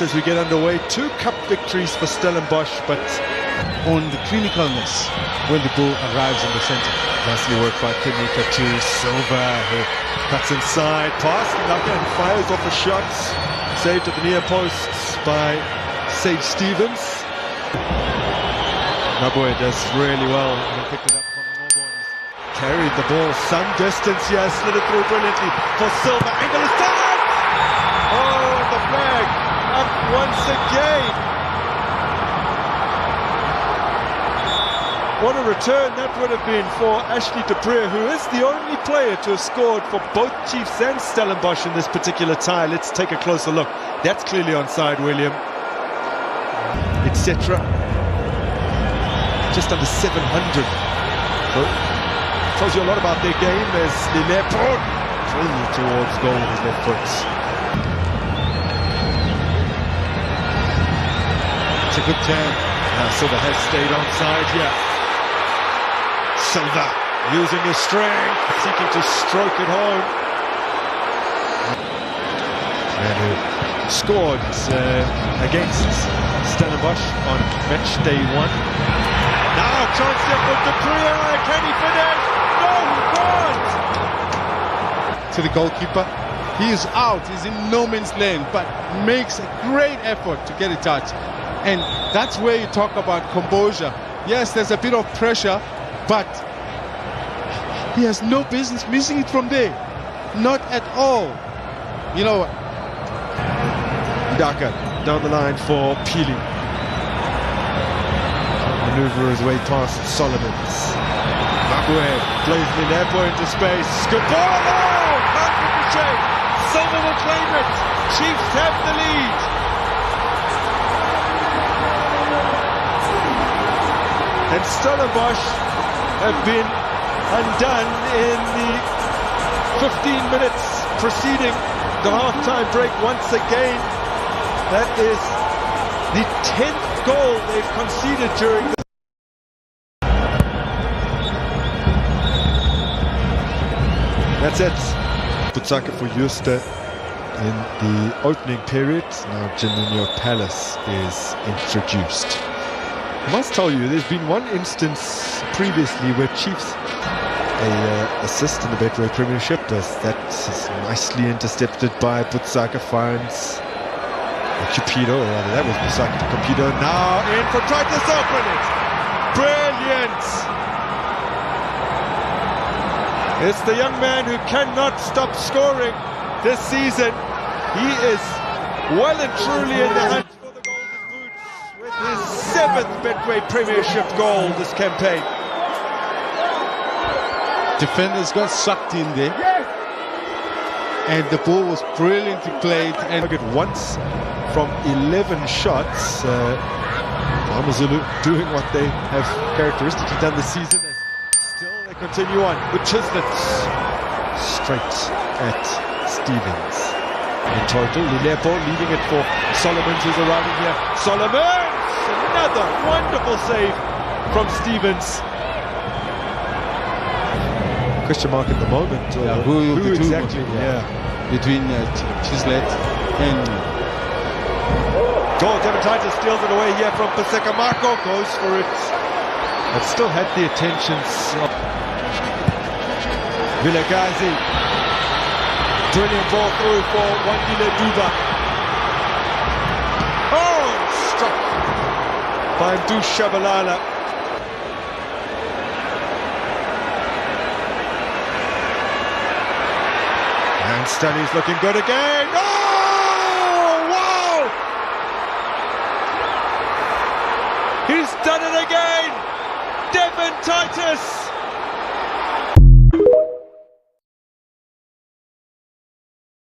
As we get underway, 2 cup victories for Stellenbosch, but on the clinicalness when the ball arrives in the center. nicely worked by Kinika to Silva, who cuts inside, pass, and fires off a shot, saved at the near posts by Sage Stevens. Naboe does really well and picked it up from Norborn. Carried the ball some distance here, slid it through brilliantly for Silva. Angle is done! Oh, the flag up once again. What a return that would have been for Ashley de Bruyne, who is the only player to have scored for both Chiefs and Stellenbosch in this particular tie. Let's take a closer look. That's clearly onside, William. Etc. Just under 700. So, tells you a lot about their game as Lilepo drilled towards goal with his left foot. It's a good turn. Silva has stayed onside here. Silva using his strength, seeking to stroke it home. And who scored against Stellenbosch on match day 1. Now chance here for de Bruyne. Can he finish? No, he can't. To the goalkeeper, he is out, he's in no man's land, but makes a great effort to get a touch. And that's where you talk about composure. Yes, there's a bit of pressure, but he has no business missing it from there. Not at all. You know, Daka down the line for Pili. Maneuver his way past Solomons. Naboe plays Lilepo into space. Good ball! Oh! Can't ricochet. Silva will claim it. Chiefs have the lead. And Stellenbosch have been undone in the 15 minutes preceding the half-time break once again. That is the 10th goal they've conceded during the... That's it. Butsaka for Juster in the opening period. Now Janino Palace is introduced. I must tell you, there's been one instance previously where Chiefs assist in the Betway Premiership. That is nicely intercepted by Butsaka, finds Cupido, or rather that was Butsaka to Cupido. Now in for Titus, open it! Brilliant! It's the young man who cannot stop scoring this season. He is well and truly in the hunt for the Golden Boots with his 7th Betway Premiership goal this campaign. Defenders got sucked in there, and the ball was brilliantly played. And once from 11 shots, Amazulu doing what they have characteristically done this season. Still they continue on with Chislett straight at Stevens. In total, Lilepo leaving it for Solomons, who's arriving here. Solomons! Another wonderful save from Stevens. Question mark at the moment. Who exactly? Between Chislett and goal. Devin Titus steals it away here from Paseka. Marco goes for it, but still had the attentions of Vilagazi. Brilliant ball through for Wandile Duba. Oh, struck by Mdu Shabalala. And Stelly's looking good again. Oh, wow! He's done it again! Devin Titus